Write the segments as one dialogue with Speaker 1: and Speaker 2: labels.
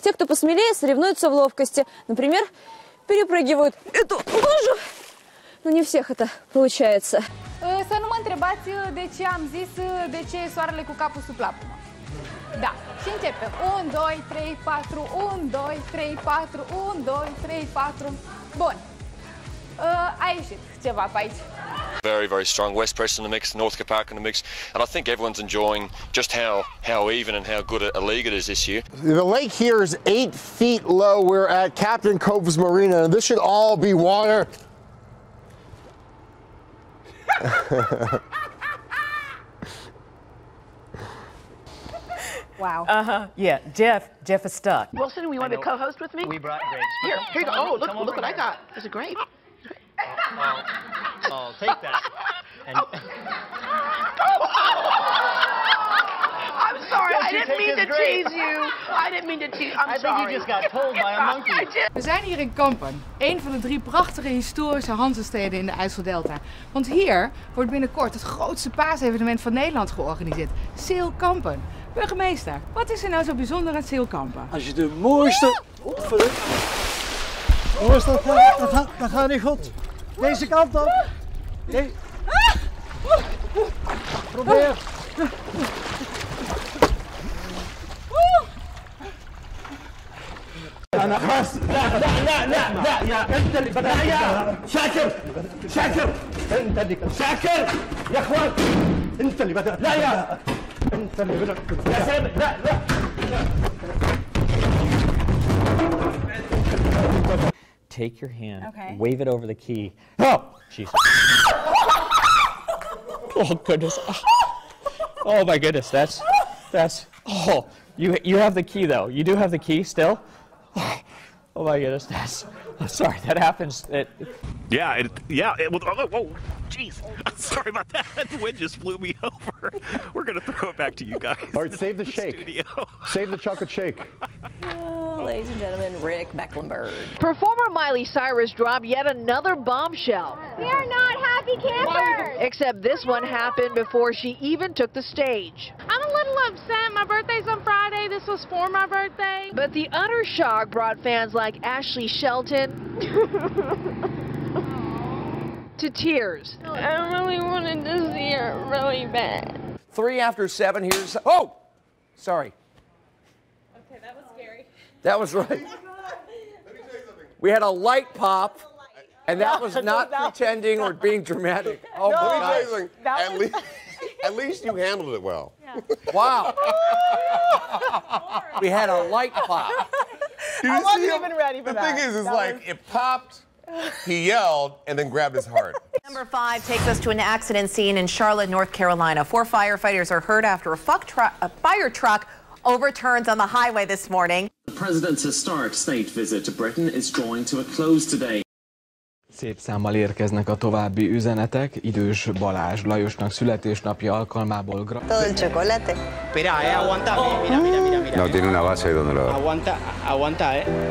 Speaker 1: Те, кто посмелее, соревнуются в ловкости. Например, перепрыгивают эту лужу. Но не всех это получается.
Speaker 2: Să nu mă întrebați de ce am zis de ce e soarele cu capul sub plapumă. Da, și începem. 1, 2, 3, 4, 1, 2, 3, 4, 1, 2, 3, 4. Bun. A ieșit ceva pe aici.
Speaker 3: Very, very strong. West Preston in the mix, Northcote Park in the mix, and I think everyone's enjoying just how even and how good a league it is this year.
Speaker 4: The lake here is 8 feet low. We're at Captain Cove's Marina, and this should all be water.
Speaker 5: Wow. Yeah, Jeff is stuck.
Speaker 6: Wilson, we want to co-host with me?
Speaker 7: We brought grapes.
Speaker 6: Here you go. Oh, look what I got. There's a grape.
Speaker 7: I'll take that. And
Speaker 6: I'm sorry. I didn't mean to tease you. I didn't mean to tease. I'm
Speaker 7: I
Speaker 6: sorry.
Speaker 7: think you just got told by a monkey.
Speaker 2: We zijn hier in Kampen, een van de 3 prachtige historische Hanzesteden in de IJsseldelta. Want hier wordt binnenkort het grootste paasevenement van Nederland georganiseerd. Zeelkampen. Burgemeester, wat is er nou zo bijzonder aan Zeelkampen?
Speaker 8: Als je de mooiste... Dat gaat niet goed. Deze kant op. Nee. Probeer.
Speaker 9: أنا خلاص لا يا أنت اللي بدأ يا شاكر أنت اللي شاكر يا أخوان أنت اللي بدأ لا يا أنت اللي بدأ يا سامي لا
Speaker 10: Take your hand,
Speaker 5: Okay.
Speaker 10: wave it over the key. Oh, Jesus. Oh goodness. Oh my goodness. That's. Oh, you have the key though. You do have the key still. Oh my goodness. I'm sorry. That happens.
Speaker 11: It was. Oh, jeez. I'm sorry about that. The wind just blew me over. We're gonna throw it back to you guys.
Speaker 4: All right, save the shake.
Speaker 11: Studio.
Speaker 4: Save the chocolate shake.
Speaker 1: Ladies and gentlemen, Rick Mecklenburg.
Speaker 6: Performer Miley Cyrus dropped yet another bombshell.
Speaker 2: We are not happy campers!
Speaker 6: Except this one happened before she even took the stage.
Speaker 2: I'm a little upset. My birthday's on Friday. This was for my birthday.
Speaker 6: But the utter shock brought fans like Ashley Shelton to tears.
Speaker 2: I really wanted to see her really bad.
Speaker 12: 3 after 7, here's... Oh! Sorry.
Speaker 2: Okay, that was scary.
Speaker 12: That was right. We had a light pop, and that was not pretending or being dramatic. Oh my God.
Speaker 4: At least you handled it well.
Speaker 2: Yeah.
Speaker 12: Wow. We had a light pop.
Speaker 5: I wasn't even ready for that.
Speaker 4: The thing is like, it popped, he yelled, and then grabbed his heart.
Speaker 13: Number 5 takes us to an accident scene in Charlotte, North Carolina. 4 firefighters are hurt after a fire truck overturns on the highway this morning.
Speaker 14: The president's historic state visit to Britain is drawing to a close today.
Speaker 15: Szép számmal érkeznek a további üzenetek. Idős Balázs Lajosnak születésnapja alkalmából.
Speaker 1: Todo el chocolate.
Speaker 7: Espera, aguanta. Mira.
Speaker 4: No, tiene una base donde lo...
Speaker 7: Aguanta,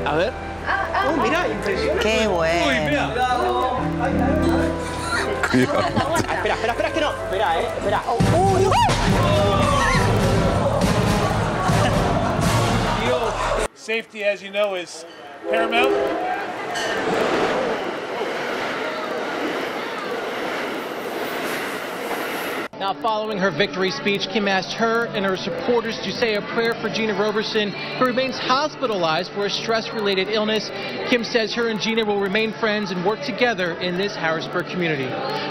Speaker 7: A ver. Oh, mira, impresionante.
Speaker 1: Qué bueno.
Speaker 7: Uy, mira. Espera, que no. Espera.
Speaker 8: Safety, as you know, is paramount.
Speaker 16: Now, following her victory speech, Kim asked her and her supporters to say a prayer for Gina Roberson, who remains hospitalized for a stress-related illness. Kim says her and Gina will remain friends and work together in this Harrisburg community.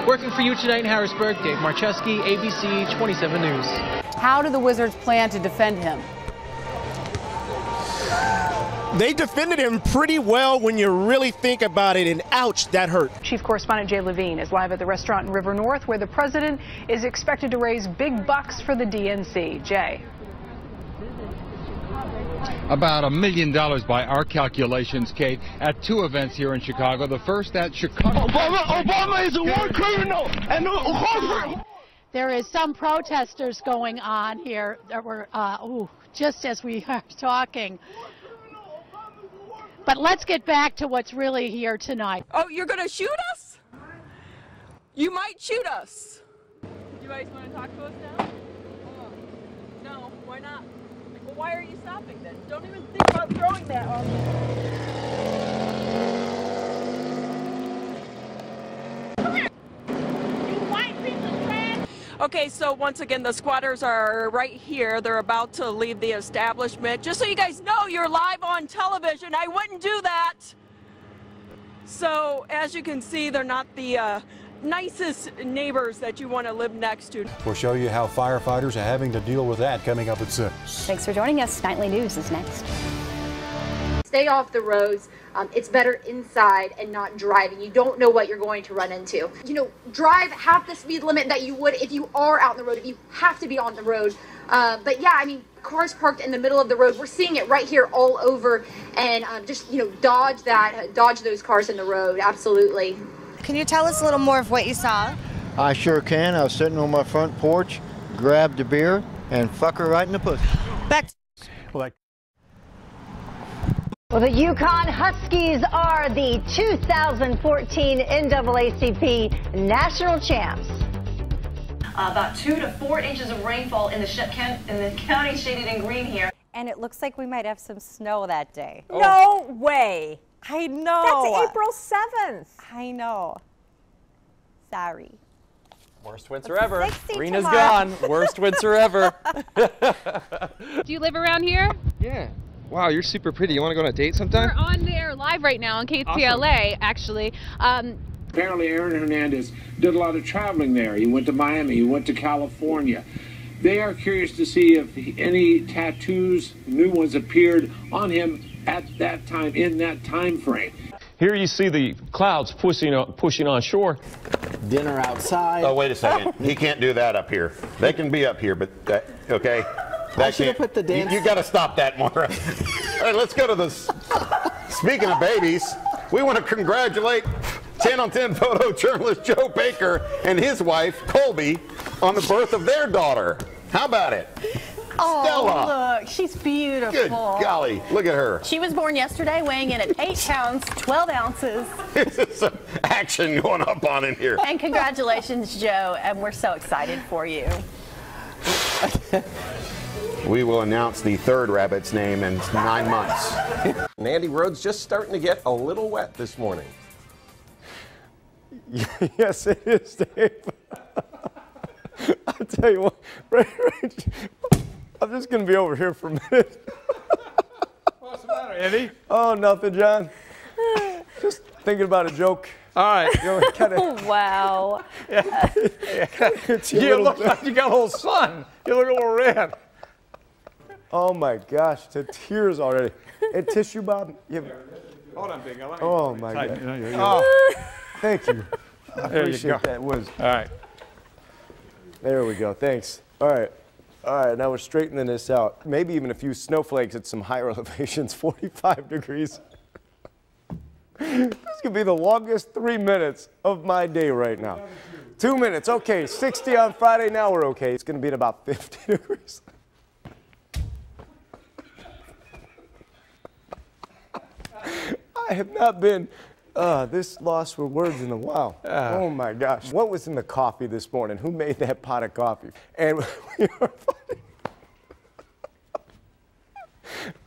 Speaker 16: Working for you tonight in Harrisburg, Dave Marcheski, ABC 27 News.
Speaker 5: How do the Wizards plan to defend him?
Speaker 9: They defended him pretty well when you really think about it, and ouch, that hurt.
Speaker 17: Chief Correspondent Jay Levine is live at the restaurant in River North, where the president is expected to raise big bucks for the DNC. Jay.
Speaker 18: About $1 million by our calculations, Kate, at 2 events here in Chicago. The first at Chicago.
Speaker 9: Obama is a war criminal and a horror.
Speaker 19: There is some protesters going on here that were, just as we are talking. But let's get back to what's really here tonight.
Speaker 1: Oh, you're going to shoot us? You might shoot us.
Speaker 2: You guys want to talk to us now?
Speaker 20: Why not? Like, well, why are you stopping then? Don't even think about throwing that on me. Come here. You white piece of trash. Okay, so once again, the squatters are right here. They're about to leave the establishment. Just so you guys know, you're live on television. I wouldn't do that. So, as you can see, they're not the nicest neighbors that you want to live next to.
Speaker 21: We'll show you how firefighters are having to deal with that coming up at 6.
Speaker 22: Thanks for joining us. Nightly News is next.
Speaker 23: Stay off the roads. It's better inside and not driving. You don't know what you're going to run into. You know, drive half the speed limit that you would if you are out on the road, if you have to be on the road. But yeah, I mean, cars parked in the middle of the road. We're seeing it right here all over, and just, you know, dodge those cars in the road. Absolutely.
Speaker 24: Can you tell us a little more of what you saw?
Speaker 8: I sure can. I was sitting on my front porch, grabbed a beer, and fuck her right in the pussy.
Speaker 24: Back.
Speaker 25: Well, the Yukon Huskies are the 2014 NAACP national champs.
Speaker 13: About 2 to 4 inches of rainfall in the county shaded in green here.
Speaker 22: And it looks like we might have some snow that day.
Speaker 20: Oh. No way. I know.
Speaker 22: That's
Speaker 20: April 7th.
Speaker 22: I know. Sorry.
Speaker 12: Worst winter ever.
Speaker 22: Rena's
Speaker 12: gone. Worst winter ever.
Speaker 26: Do you live around here?
Speaker 27: Yeah. Wow, you're super pretty. You want to go on a date sometime?
Speaker 26: We're on there live right now on KTLA, actually.
Speaker 28: Apparently, Aaron Hernandez did a lot of traveling there. He went to Miami. He went to California. They are curious to see if any tattoos, new ones, appeared on him at that time, in that time frame.
Speaker 29: Here you see the clouds pushing on shore.
Speaker 30: Dinner outside.
Speaker 31: Oh, wait a second. He can't do that up here. They can be up here, but okay.
Speaker 30: I should have put the dance.
Speaker 31: You got to stop that, Maura. All right, let's go to this. Speaking of babies, we want to congratulate 10 on 10 photojournalist Joe Baker and his wife, Colby, on the birth of their daughter. How about it?
Speaker 22: Oh,
Speaker 31: Stella.
Speaker 22: look, she's beautiful.
Speaker 31: Good golly, look at her.
Speaker 22: She was born yesterday, weighing in at 8 pounds, 12 ounces.
Speaker 31: There's some action going up on in here.
Speaker 22: And congratulations, Joe, and we're so excited for you.
Speaker 31: We will announce the third rabbit's name in 9 months.
Speaker 32: And Andy Road's just starting to get a little wet this morning.
Speaker 33: Yes, it is, Dave. I'll tell you what, right, I'm just going to be over here for a minute.
Speaker 10: What's the matter, Andy?
Speaker 33: Oh, nothing, John. Just thinking about a joke.
Speaker 10: All right.
Speaker 33: You know, kinda,
Speaker 22: Wow.
Speaker 10: You look like you got a little sun. You look a little red.
Speaker 33: Oh my gosh, to tears already. And tissue, Bob?
Speaker 10: Hold on, Big.
Speaker 33: Oh my God.
Speaker 10: Oh.
Speaker 33: Thank you. I
Speaker 10: There you
Speaker 33: appreciate
Speaker 10: go.
Speaker 33: that. Was
Speaker 10: all right.
Speaker 33: There we go. Thanks. All right. All right. Now we're straightening this out. Maybe even a few snowflakes at some higher elevations. 45 degrees. This could be the longest 3 minutes of my day right now. 2 minutes. Okay. 60 on Friday. Now we're okay. It's going to be at about 50 degrees. I have not been this lost for words in a while. Oh my gosh. What was in the coffee this morning? Who made that pot of coffee? And we are funny.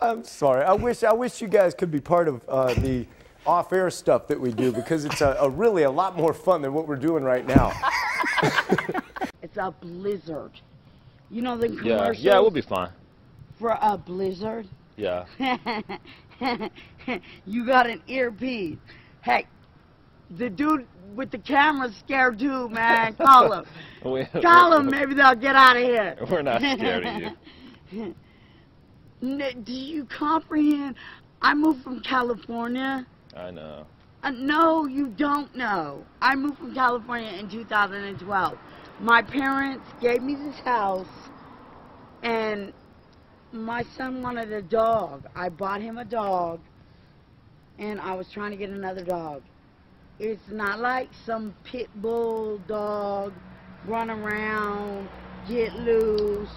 Speaker 33: I'm sorry. I wish you guys could be part of the off-air stuff that we do, because it's really a lot more fun than what we're doing right now.
Speaker 34: It's a blizzard. You know the commercials?
Speaker 10: Yeah, we'll be fine.
Speaker 34: For a blizzard?
Speaker 10: Yeah.
Speaker 34: You got an earpiece. Hey, the dude with the camera's scared too, man. Call him. Call him. Maybe they'll get out of here.
Speaker 10: We're not scared of you.
Speaker 34: Do you comprehend? I moved from California.
Speaker 10: I know.
Speaker 34: No, you don't know. I moved from California in 2012. My parents gave me this house, and my son wanted a dog. I bought him a dog, and I was trying to get another dog. It's not like some pit bull dog, run around, get loose.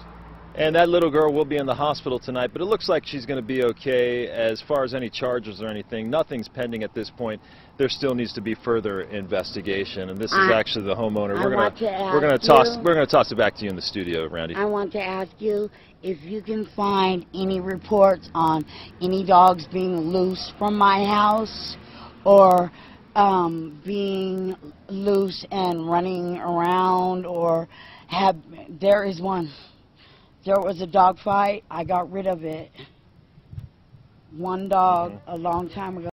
Speaker 1: And that little girl will be in the hospital tonight, but it looks like she's going to be okay. As far as any charges or anything, nothing's pending at this point. There still needs to be further investigation, and this is actually the homeowner. We're going to toss it back to you in the studio, Randy.
Speaker 34: I want to ask you if you can find any reports on any dogs being loose from my house or being loose and running around, or there is one. There was a dog fight. I got rid of it. One dog a long time ago.